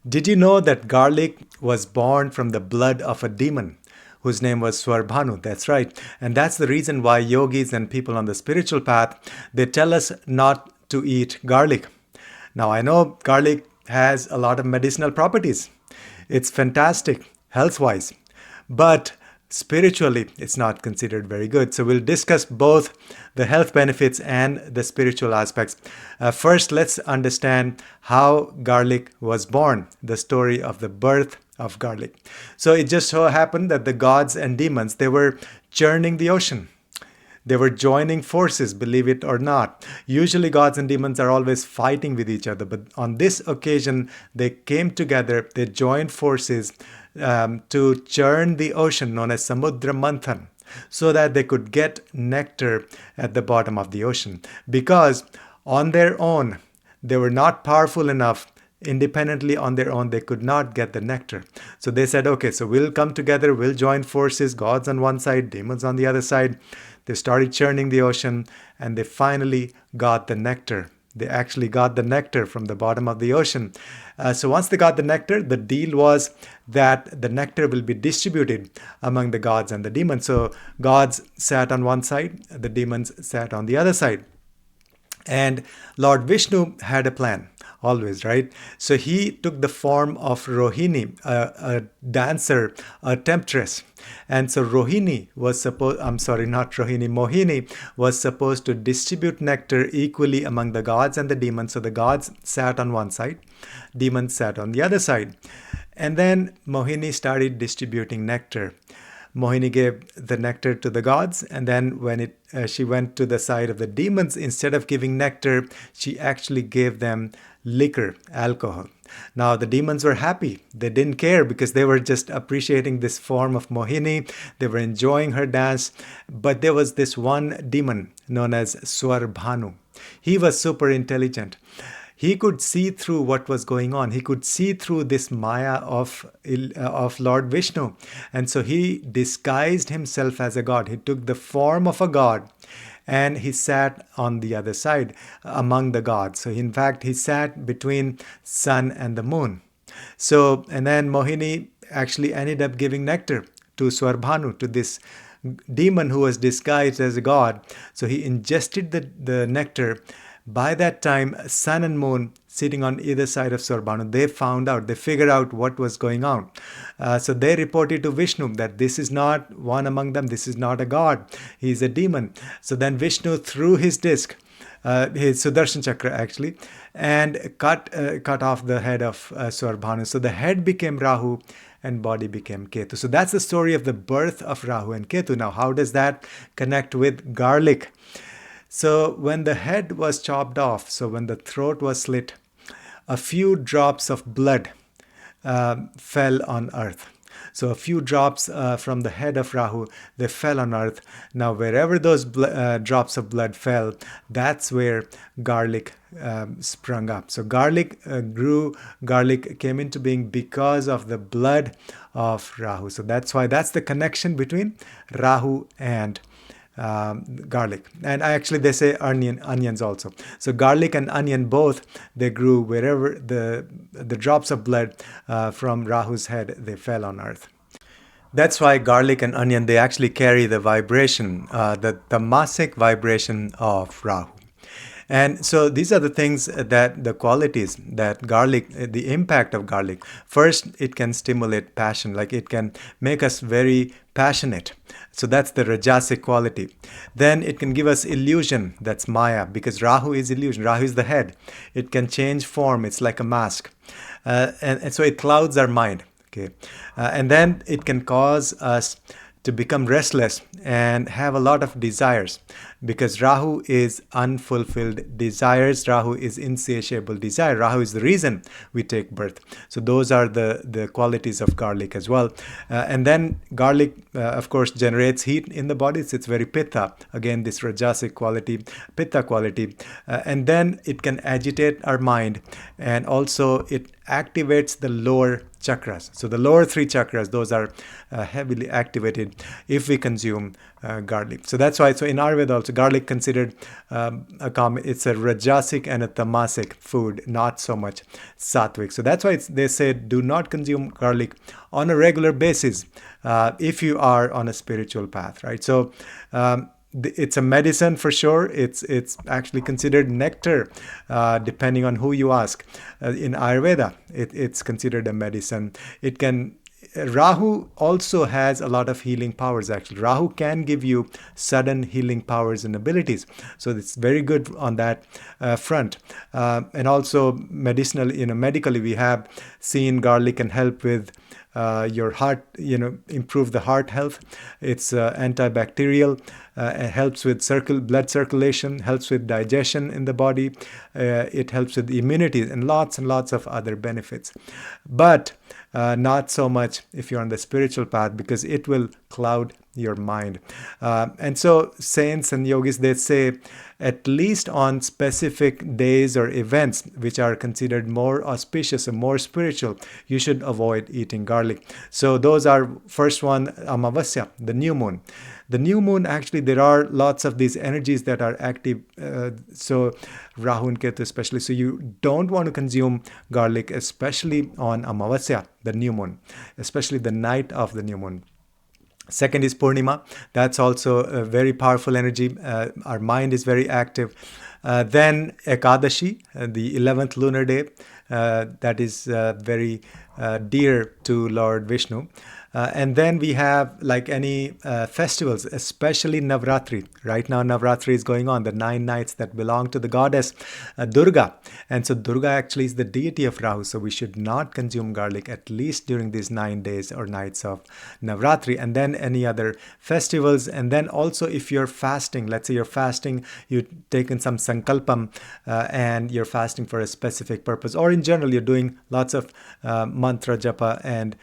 Did you know that garlic was born from the blood of a demon whose name was Swarbhanu? That's right. And that's the reason why yogis and people on the spiritual path, they tell us not to eat garlic. Now, I know garlic has a lot of medicinal properties. It's fantastic health-wise, but spiritually, it's not considered very good. So we'll discuss both the health benefits and the spiritual aspects. First, let's understand how garlic was born, the story of the birth of garlic. So it just so happened that the gods and demons, they were churning the ocean. They were joining forces, believe it or not. Usually, gods and demons are always fighting with each other, but on this occasion, they came together, they joined forces to churn the ocean known as Samudra Manthan, so that they could get nectar at the bottom of the ocean. Because on their own, they were not powerful enough. Independently on their own, they could not get the nectar. So they said, okay, so we'll come together, we'll join forces, gods on one side, demons on the other side. They started churning the ocean and they finally got the nectar. They actually got the nectar from the bottom of the ocean. So once they got the nectar, the deal was that the nectar will be distributed among the gods and the demons. So gods sat on one side, the demons sat on the other side. And Lord Vishnu had a plan, always, right? So he took the form of Rohini, a dancer, a temptress. And so Mohini was supposed to distribute nectar equally among the gods and the demons. So the gods sat on one side, demons sat on the other side. And then Mohini started distributing nectar. Mohini gave the nectar to the gods, and then when she went to the side of the demons, instead of giving nectar, she actually gave them liquor, alcohol. Now the demons were happy. They didn't care because they were just appreciating this form of Mohini. They were enjoying her dance. But there was this one demon known as Swarbhanu. He was super intelligent. He could see through what was going on. He could see through this Maya of Lord Vishnu. And so he disguised himself as a god. He took the form of a god and he sat on the other side among the gods. So in fact, he sat between sun and the moon. So, and then Mohini actually ended up giving nectar to Swarbhanu, to this demon who was disguised as a god. So he ingested the nectar. By that time, sun and moon sitting on either side of Swarbhanu, they figured out what was going on. So they reported to Vishnu that this is not one among them, this is not a god, he is a demon. So then Vishnu threw his disc, his Sudarshan Chakra actually, and cut off the head of Swarbhanu. So the head became Rahu and body became Ketu. So that's the story of the birth of Rahu and Ketu. Now, how does that connect with garlic? So when the head was chopped off, so when the throat was slit, a few drops of blood fell on earth. So a few drops from the head of Rahu, they fell on earth. Now wherever those drops of blood fell, that's where garlic sprung up. So garlic grew, garlic came into being because of the blood of Rahu. So that's why that's the connection between Rahu and garlic. And actually they say onions also. So garlic and onion both, they grew wherever the drops of blood from Rahu's head, they fell on earth. That's why garlic and onion, they actually carry the vibration, the tamasic vibration of Rahu. And so these are the things that the qualities that garlic, the impact of garlic. First, it can stimulate passion, like it can make us very passionate. So that's the Rajasic quality. Then it can give us illusion, that's Maya, because Rahu is illusion. Rahu is the head. It can change form, it's like a mask. And so it clouds our mind. Okay, and then it can cause us to become restless and have a lot of desires, because Rahu is unfulfilled desires. Rahu is insatiable desire. Rahu is the reason we take birth. So those are the qualities of garlic as well. And then garlic, of course, generates heat in the body. It's very pitta. Again, this Rajasic quality, pitta quality. And then it can agitate our mind. And also it activates the lower chakras. So the lower three chakras, those are heavily activated if we consume garlic. So that's why, so in Ayurveda also, garlic considered it's a Rajasic and a Tamasic food, not so much Sattvic. So that's why they say do not consume garlic on a regular basis if you are on a spiritual path, right? So it's a medicine for sure. It's actually considered nectar, depending on who you ask. In Ayurveda, it's considered a medicine. It can. Rahu also has a lot of healing powers. Actually, Rahu can give you sudden healing powers and abilities. So it's very good on that front. And also medicinal, medically, we have seen garlic can help with your heart, improve the heart health. It's antibacterial. It helps with blood circulation, helps with digestion in the body. It helps with immunity and lots of other benefits. But not so much if you're on the spiritual path, because it will cloud your mind. And so saints and yogis, they say at least on specific days or events which are considered more auspicious and more spiritual, you should avoid eating garlic. So those are, first one, Amavasya, the new moon. The new moon, actually, there are lots of these energies that are active. So Rahu and Ketu especially. So you don't want to consume garlic, especially on Amavasya, the new moon, especially the night of the new moon. Second is Purnima. That's also a very powerful energy. Our mind is very active. Then Ekadashi, the 11th lunar day, that is very dear to Lord Vishnu. And then we have, like any festivals, especially Navratri. Right now, Navratri is going on, the 9 nights that belong to the goddess Durga. And so Durga actually is the deity of Rahu. So we should not consume garlic, at least during these 9 days or nights of Navratri. And then any other festivals. And then also if you're fasting, let's say you're fasting, you've taken some sankalpam and you're fasting for a specific purpose. Or in general, you're doing lots of mantra japa and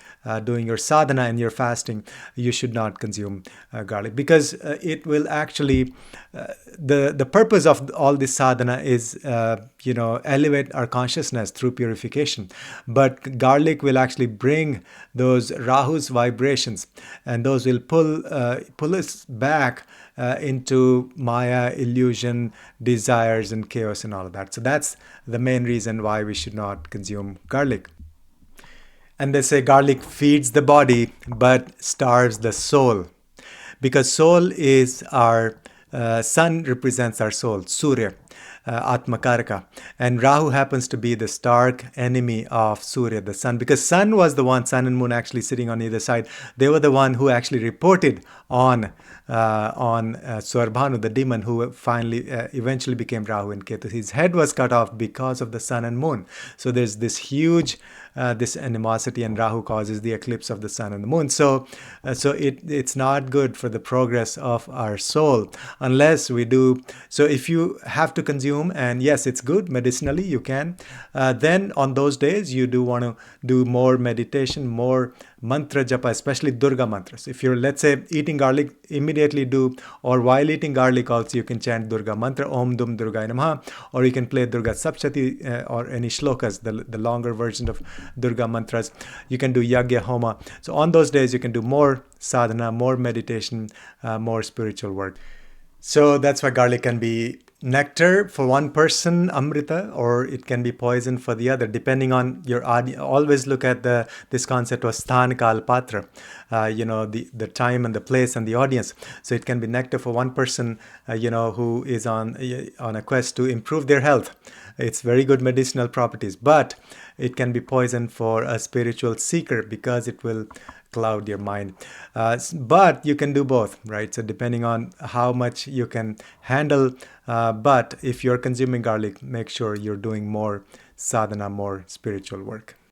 doing your sadhana and you're fasting, you should not consume garlic, because it will actually, the purpose of all this sadhana is, elevate our consciousness through purification. But garlic will actually bring those Rahu's vibrations, and those will pull us back into Maya, illusion, desires, and chaos and all of that. So that's the main reason why we should not consume garlic. And they say garlic feeds the body but starves the soul, because soul is our sun represents our soul, Surya, Atmakaraka, and Rahu happens to be the stark enemy of Surya, the sun, because sun and moon actually sitting on either side. They were the one who actually reported on Swarbhanu, the demon who eventually became Rahu and Ketu. His head was cut off because of the sun and moon. So there's this huge this animosity, and Rahu causes the eclipse of the sun and the moon. So it's not good for the progress of our soul unless we do. So if you have to consume, and yes, it's good medicinally, you can, then on those days you do want to do more meditation, more mantra japa, especially Durga mantras. If you're, let's say, eating garlic, immediately do, or while eating garlic also, you can chant Durga mantra, Om Dum Durga Namaha, or you can play Durga Saptati or any shlokas, the longer version of Durga mantras. You can do Yagya Homa. So on those days, you can do more sadhana, more meditation, more spiritual work. So that's why garlic can be nectar for one person, amrita, or it can be poison for the other, depending on your audience. Always look at this concept of sthan kal patra, the time and the place and the audience. So it can be nectar for one person, who is on a quest to improve their health. It's very good medicinal properties, but it can be poison for a spiritual seeker because it will cloud your mind. But you can do both, right? So depending on how much you can handle. But if you're consuming garlic, make sure you're doing more sadhana, more spiritual work.